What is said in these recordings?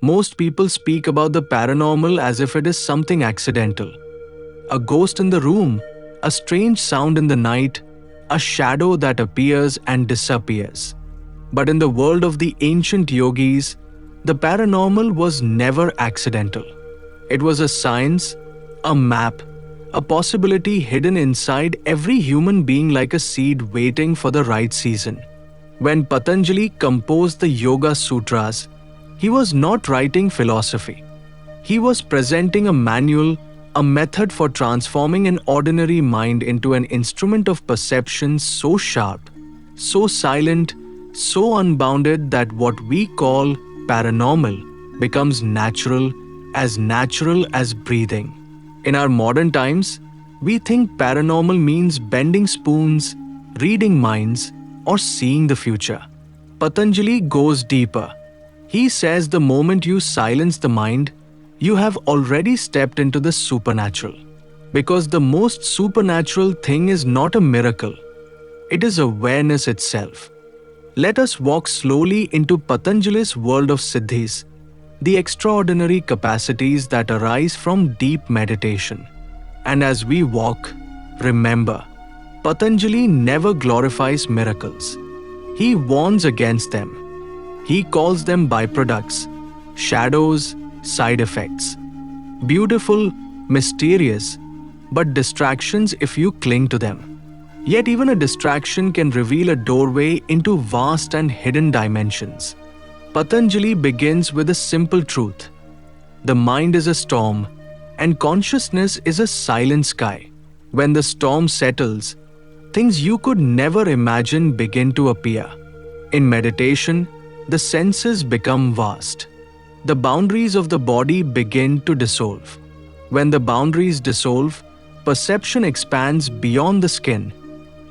Most people speak about the paranormal as if it is something accidental. A ghost in the room, a strange sound in the night, a shadow that appears and disappears. But in the world of the ancient yogis, the paranormal was never accidental. It was a science, a map, a possibility hidden inside every human being like a seed waiting for the right season. When Patanjali composed the Yoga Sutras, he was not writing philosophy. He was presenting a manual, a method for transforming an ordinary mind into an instrument of perception so sharp, so silent, so unbounded that what we call paranormal becomes natural as breathing. In our modern times, we think paranormal means bending spoons, reading minds, or seeing the future. Patanjali goes deeper. He says the moment you silence the mind, you have already stepped into the supernatural. Because the most supernatural thing is not a miracle, it is awareness itself. Let us walk slowly into Patanjali's world of siddhis, the extraordinary capacities that arise from deep meditation. And as we walk, remember, Patanjali never glorifies miracles. He warns against them. He calls them byproducts, shadows, side effects. Beautiful, mysterious, but distractions if you cling to them. Yet even a distraction can reveal a doorway into vast and hidden dimensions. Patanjali begins with a simple truth. The mind is a storm, and consciousness is a silent sky. When the storm settles, things you could never imagine begin to appear. In meditation, the senses become vast. The boundaries of the body begin to dissolve. When the boundaries dissolve, perception expands beyond the skin,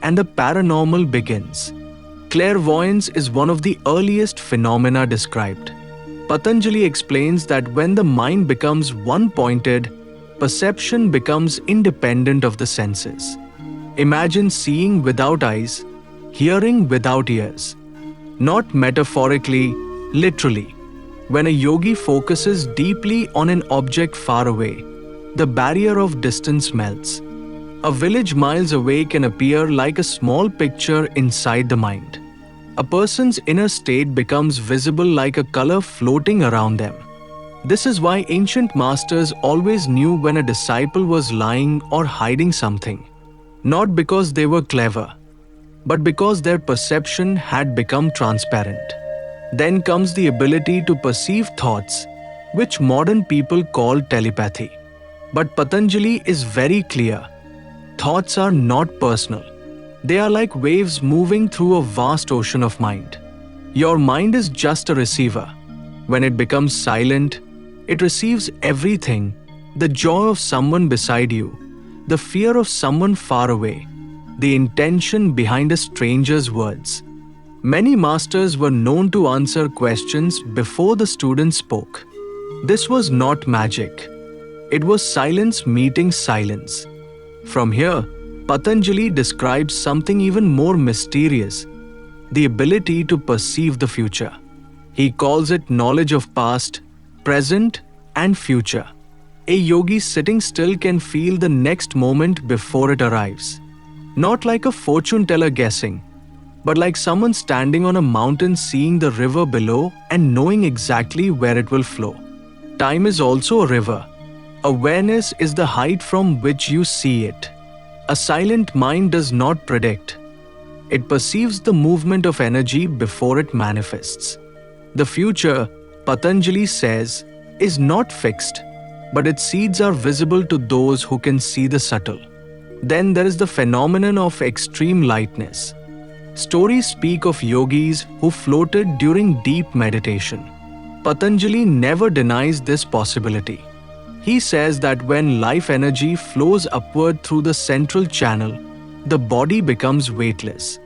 and the paranormal begins. Clairvoyance is one of the earliest phenomena described. Patanjali explains that when the mind becomes one-pointed, perception becomes independent of the senses. Imagine seeing without eyes, hearing without ears. Not metaphorically, literally. When a yogi focuses deeply on an object far away, the barrier of distance melts. A village miles away can appear like a small picture inside the mind. A person's inner state becomes visible like a color floating around them. This is why ancient masters always knew when a disciple was lying or hiding something. Not because they were clever, but because their perception had become transparent. Then comes the ability to perceive thoughts, which modern people call telepathy. But Patanjali is very clear. Thoughts are not personal. They are like waves moving through a vast ocean of mind. Your mind is just a receiver. When it becomes silent, it receives everything: the joy of someone beside you, the fear of someone far away, the intention behind a stranger's words. Many masters were known to answer questions before the students spoke. This was not magic. It was silence meeting silence. From here, Patanjali describes something even more mysterious: the ability to perceive the future. He calls it knowledge of past, present, and future. A yogi sitting still can feel the next moment before it arrives. Not like a fortune teller guessing, but like someone standing on a mountain seeing the river below and knowing exactly where it will flow. Time is also a river. Awareness is the height from which you see it. A silent mind does not predict. It perceives the movement of energy before it manifests. The future, Patanjali says, is not fixed, but its seeds are visible to those who can see the subtle. Then there is the phenomenon of extreme lightness. Stories speak of yogis who floated during deep meditation. Patanjali never denies this possibility. He says that when life energy flows upward through the central channel, the body becomes weightless.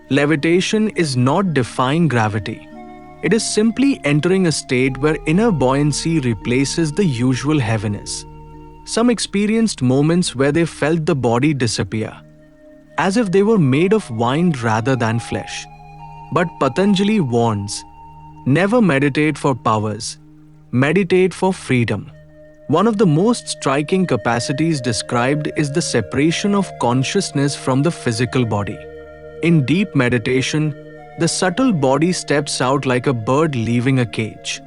Levitation is not defying gravity. It is simply entering a state where inner buoyancy replaces the usual heaviness. Some experienced moments where they felt the body disappear, as if they were made of wind rather than flesh. But Patanjali warns, never meditate for powers. meditate for freedom. One of the most striking capacities described is the separation of consciousness from the physical body. In deep meditation, the subtle body steps out like a bird leaving a cage.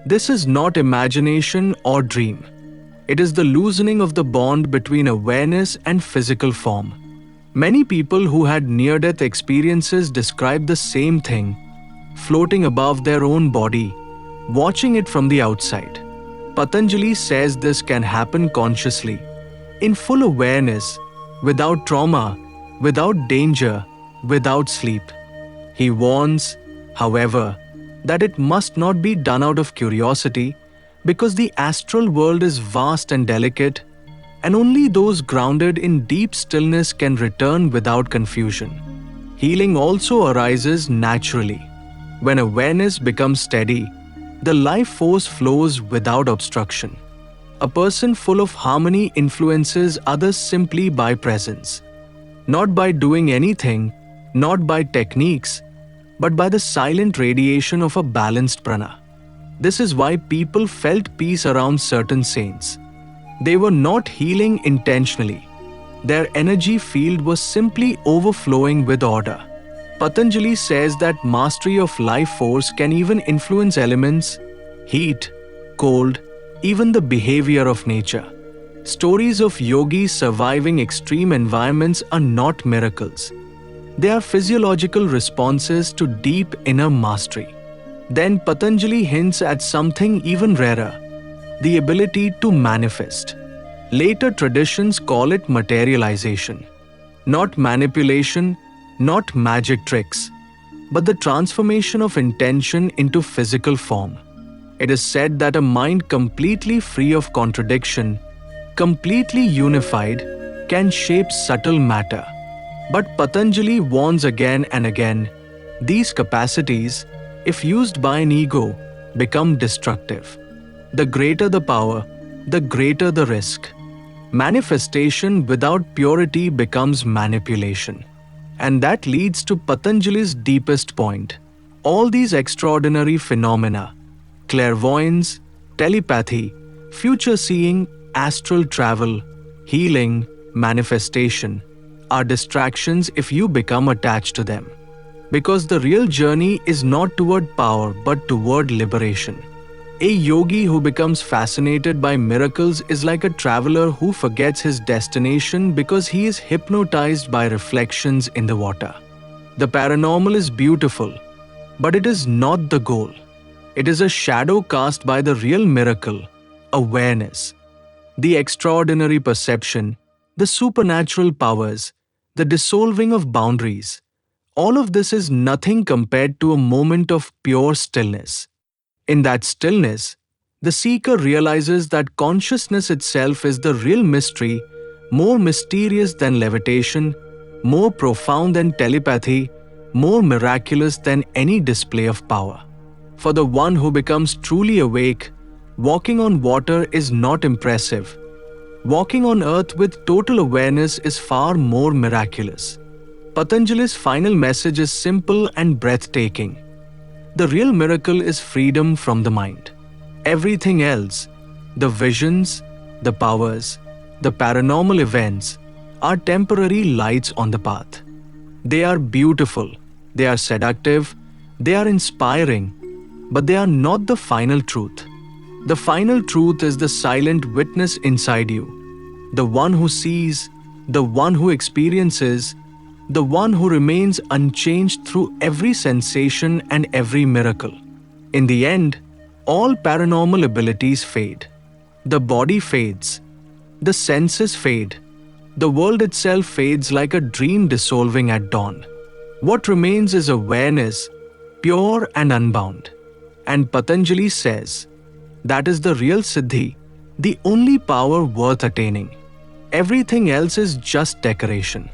This is not imagination or dream. It is the loosening of the bond between awareness and physical form. Many people who had near-death experiences describe the same thing, floating above their own body, watching it from the outside. Patanjali says this can happen consciously, in full awareness, without trauma, without danger, without sleep. He warns, however, that it must not be done out of curiosity because the astral world is vast and delicate, and only those grounded in deep stillness can return without confusion. Healing also arises naturally. When awareness becomes steady, the life force flows without obstruction. A person full of harmony influences others simply by presence. Not by doing anything, not by techniques, but by the silent radiation of a balanced prana. This is why people felt peace around certain saints. They were not healing intentionally. Their energy field was simply overflowing with order. Patanjali says that mastery of life force can even influence elements, heat, cold, even the behavior of nature. Stories of yogis surviving extreme environments are not miracles. They are physiological responses to deep inner mastery. Then Patanjali hints at something even rarer, the ability to manifest. Later traditions call it materialization. Not manipulation, not magic tricks, but the transformation of intention into physical form. It is said that a mind completely free of contradiction, completely unified, can shape subtle matter. But Patanjali warns again and again, these capacities, if used by an ego, become destructive. The greater the power, the greater the risk. Manifestation without purity becomes manipulation. And that leads to Patanjali's deepest point. All these extraordinary phenomena, clairvoyance, telepathy, future seeing, astral travel, healing, manifestation, are distractions if you become attached to them. Because the real journey is not toward power but toward liberation. A yogi who becomes fascinated by miracles is like a traveler who forgets his destination because he is hypnotized by reflections in the water. The paranormal is beautiful, but it is not the goal. It is a shadow cast by the real miracle, awareness. The extraordinary perception, the supernatural powers, the dissolving of boundaries. All of this is nothing compared to a moment of pure stillness. In that stillness, the seeker realizes that consciousness itself is the real mystery, more mysterious than levitation, more profound than telepathy, more miraculous than any display of power. For the one who becomes truly awake, walking on water is not impressive. Walking on earth with total awareness is far more miraculous. Patanjali's final message is simple and breathtaking. The real miracle is freedom from the mind. Everything else, the visions, the powers, the paranormal events, are temporary lights on the path. They are beautiful, they are seductive, they are inspiring, but they are not the final truth. The final truth is the silent witness inside you, the one who sees, the one who experiences, the one who remains unchanged through every sensation and every miracle. In the end, all paranormal abilities fade. The body fades. The senses fade. The world itself fades like a dream dissolving at dawn. What remains is awareness, pure and unbound. And Patanjali says, that is the real siddhi, the only power worth attaining. Everything else is just decoration.